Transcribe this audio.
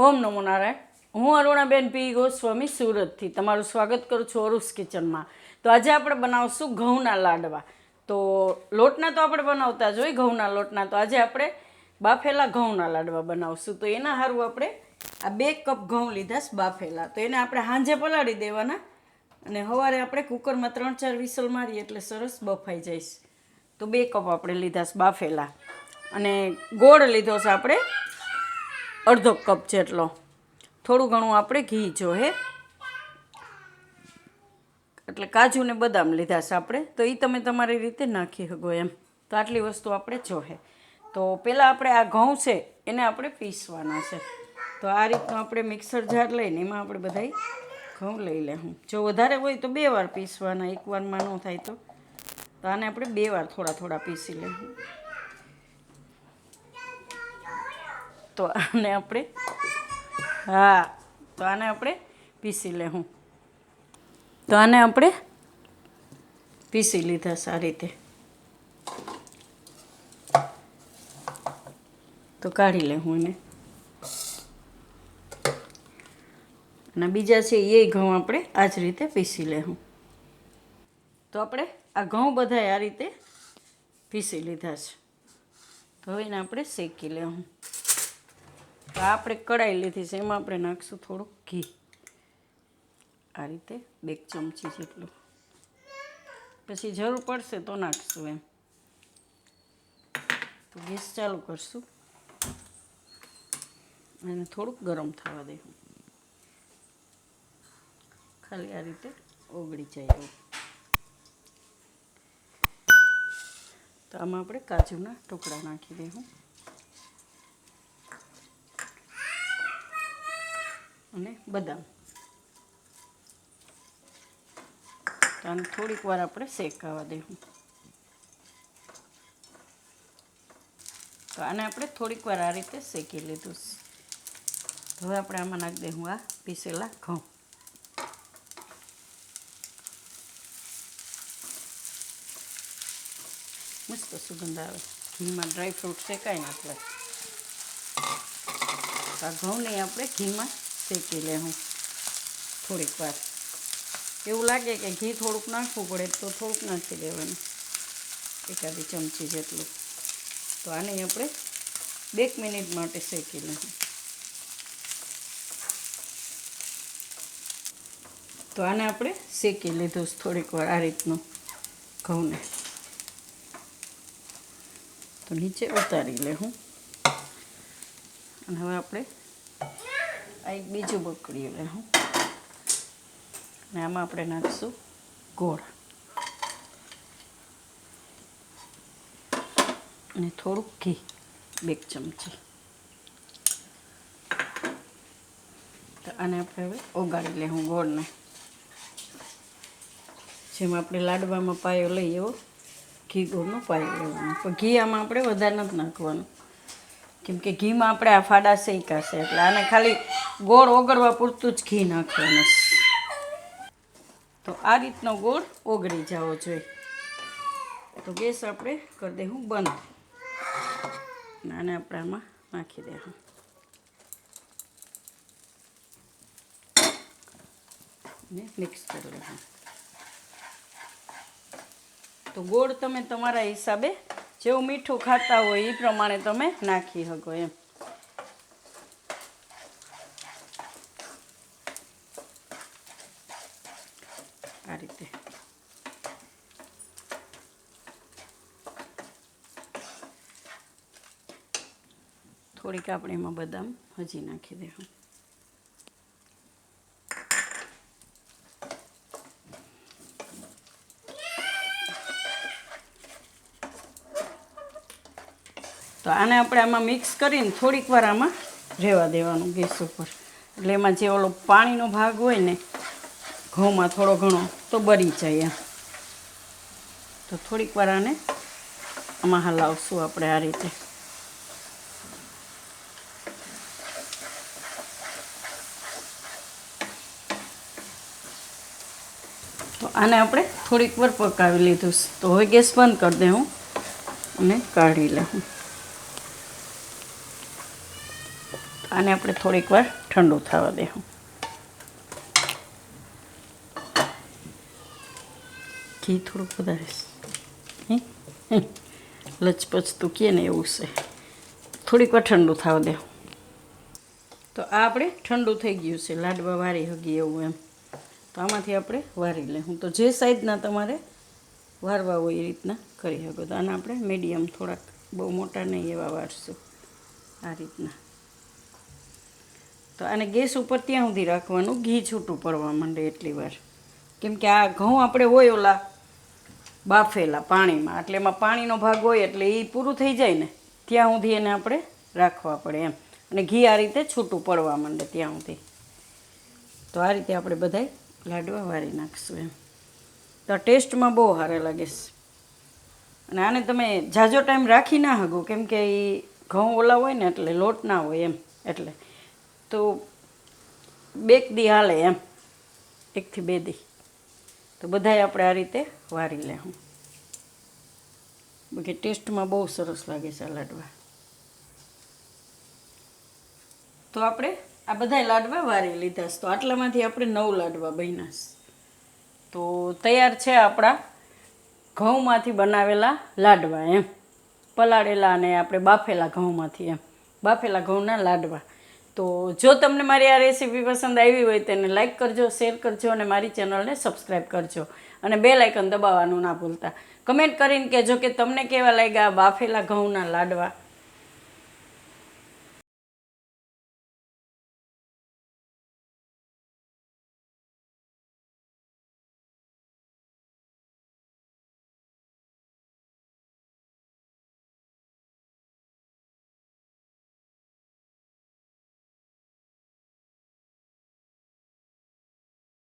ઓમ નમો નારાયણ. હું અરુણાબેન પી ગોસ્વામી સુરતથી તમારું સ્વાગત કરું છું અરુસ કિચનમાં. તો આજે આપણે બનાવશું ઘઉંના લાડવા. તો લોટના તો આપણે બનાવતા જ હોય ઘઉંના લોટના. તો આજે આપણે બાફેલા ઘઉંના લાડવા બનાવશું. તો એના સારું આપણે આ 2 કપ ઘઉં લીધા બાફેલા. તો એને આપણે સાંજે પલાળી દેવાના અને સવારે આપણે કુકરમાં 3-4 વિસલ મારીએ એટલે સરસ બફાઈ જાય. તો 2 કપ આપણે લીધા બાફેલા. અને ગોળ લીધો છે આપણે અડધો કપ જેટલો. થોડું ઘણું આપણે ઘી જોહે, એટલે કાજુ ને બદામ લીધા છે આપણે. તો એ તમે તમારી રીતે નાખી શકો એમ. તો આટલી વસ્તુ આપણે જોહે. તો પહેલાં આપણે આ ઘઉં છે એને આપણે પીસવાના છે. તો આ રીતનું આપણે મિક્સર જાર લઈને એમાં આપણે બધાય ઘઉં લઈ લેવું. જો વધારે હોય તો 2 વાર પીસવાના, 1 વારમાં ન થાય તો આને આપણે 2 વાર થોડા થોડા પીસી લેવું. તો આને આપણે આપણે પીસી લેવું. તો આને આપણે પીસી લીધા છે આ રીતે. તો કાઢી લેવું એને. અને બીજા છે એ ઘઉં આપણે આ જ રીતે પીસી લેવું. તો આપણે આ ઘઉં બધા આ રીતે પીસી લીધા છે. તો હવે એને આપણે શેકી લેવું. તો આપણે કઢાઈ લીધી છે, એમાં આપણે નાખીશું થોડુંક ઘી. આ રીતે 2 ચમચી જેટલું. પછી જરૂર પડશે તો નાખશું એમ. તો ગેસ ચાલુ કરશું અને થોડુંક ગરમ થવા દેવું. ખાલી આ રીતે ઓગળી જાય એવું. તો આમાં આપણે કાજુના ટુકડા નાખી દેવું અને બદામ. તો આને થોડીક વાર આપણે શેકાવા દેવું. તો આને આપણે થોડીક વાર આ રીતે શેકી લીધું. હવે આપણે આમાં નાખી દઈશું આ પીસેલા ઘઉં. મસ્ત સુગંધ આવે. ઘીમાં ડ્રાયફ્રૂટ શેકાય ને એટલે. આ ઘઉંને આપણે ઘીમાં શેકી લેવું થોડીક વાર. એવું લાગે કે ઘી થોડુંક નાખવું પડે તો થોડુંક નાખી દેવાનું, 1 ચમચી જેટલું. તો આને આપણે 2 મિનિટ માટે શેકી લેવું. તો આને આપણે શેકી લીધું થોડીક વાર આ રીતનું ઘઉંને. તો નીચે ઉતારી લેવું. અને હવે આપણે આ એક બીજું બકડી લેવું. અને આમાં આપણે નાખીશું ગોળ અને થોડુંક ઘી, 2 ચમચી. તો આને આપણે હવે ઓગાળી લેવું ગોળને. જેમ આપણે લાડવામાં પાયો લઈએ એવો ઘી ગોળનો પાયો લેવાનો. પણ ઘી આમાં આપણે વધારે નથી નાખવાનું, કેમ કે ઘીમાં આપણે આ ફાડા શેકાશે. એટલે આને ખાલી ગોળ ઓગળવા પૂરતું જ ઘી નાખવાનું. તો આ રીતનો ગોળ ઓગળી જવો જોઈએ. તો ગેસ આપણે કરી દઈશું બંધ. આને આપણે આમાં નાખી દઈશું. ને મિક્સ કરી લઈશું. તો ગોળ તમે તમારા હિસાબે જેવું મીઠું ખાતા હોય એ પ્રમાણે તમે નાખી શકો એમ. આ રીતે. થોડીક આપણે એમાં બદામ હજી નાખી દઈશું. તો આને આપણે આમાં મિક્સ કરીને થોડીક વાર આમાં રહેવા દેવાનું ગેસ ઉપર. એટલે એમાં જે ઓલો પાણીનો ભાગ હોય ને ઘઉંમાં થોડો ઘણો તો બળી જાય એમ. તો થોડીક વાર આને આમાં હલાવશું આપણે આ રીતે. તો આને આપણે થોડીક વાર પકાવી લીધું. તો હવે ગેસ બંધ કરી દઉં અને કાઢી લઉં. આને આપણે થોડીક વાર ઠંડુ થવા દેવું. ઘી થોડુંક વધારે લચપચતું કહે ને એવું છે. થોડીક વાર ઠંડુ થવા દેવું. તો આ આપણે ઠંડુ થઈ ગયું છે, લાડવા વારી હગી એવું એમ. તો આમાંથી આપણે વારી લઉં. તો જે સાઈઝના તમારે વારવા હોય એ રીતના કરી શકો. તો આને આપણે મીડિયમ થોડાક, બહુ મોટા નહીં એવા વારશું આ રીતના. તો આને ગેસ ઉપર ત્યાં સુધી રાખવાનું ઘી છૂટું પડવા માંડે એટલી વાર. કેમ કે આ ઘઉં આપણે હોય ઓલા બાફેલા પાણીમાં, એટલે એમાં પાણીનો ભાગ હોય એટલે એ પૂરું થઈ જાય ને ત્યાં સુધી એને આપણે રાખવા પડે એમ. અને ઘી આ રીતે છૂટું પડવા માંડે ત્યાં સુધી. તો આ રીતે આપણે બધાય લાડવા વારી નાખશું એમ. તો આ ટેસ્ટમાં બહુ સારા લાગે છે. અને આને તમે ઝાઝો ટાઈમ રાખી ના શકો, કેમ કે એ ઘઉં ઓલા હોય ને એટલે લોટ ના હોય એમ. એટલે તો 2 દી હાલે એમ, 1 થી 2 દી. તો બધાય આપણે આ રીતે વારી લેવું. બાકી ટેસ્ટમાં બહુ સરસ લાગે છે આ લાડવા. તો આપણે આ બધાય લાડવા વારી લીધા છે. તો આટલામાંથી આપણે 9 લાડવા બન્યા છે. તો તૈયાર છે આપણા ઘઉંમાંથી બનાવેલા લાડવા એમ. પલાળેલા અને આપણે બાફેલા ઘઉંમાંથી એમ, બાફેલા ઘઉંના લાડવા. તો જો તમને મારી આ રેસીપી પસંદ આવી હોય તેને લાઈક કરજો, શેર કરજો અને મારી ચેનલને સબસ્ક્રાઈબ કરજો. અને બેલ આઇકન દબાવવાનું ના ભૂલતા. કમેન્ટ કરીને કહેજો કે તમને કેવા લાગ્યા બાફેલા ઘઉંના લાડવા.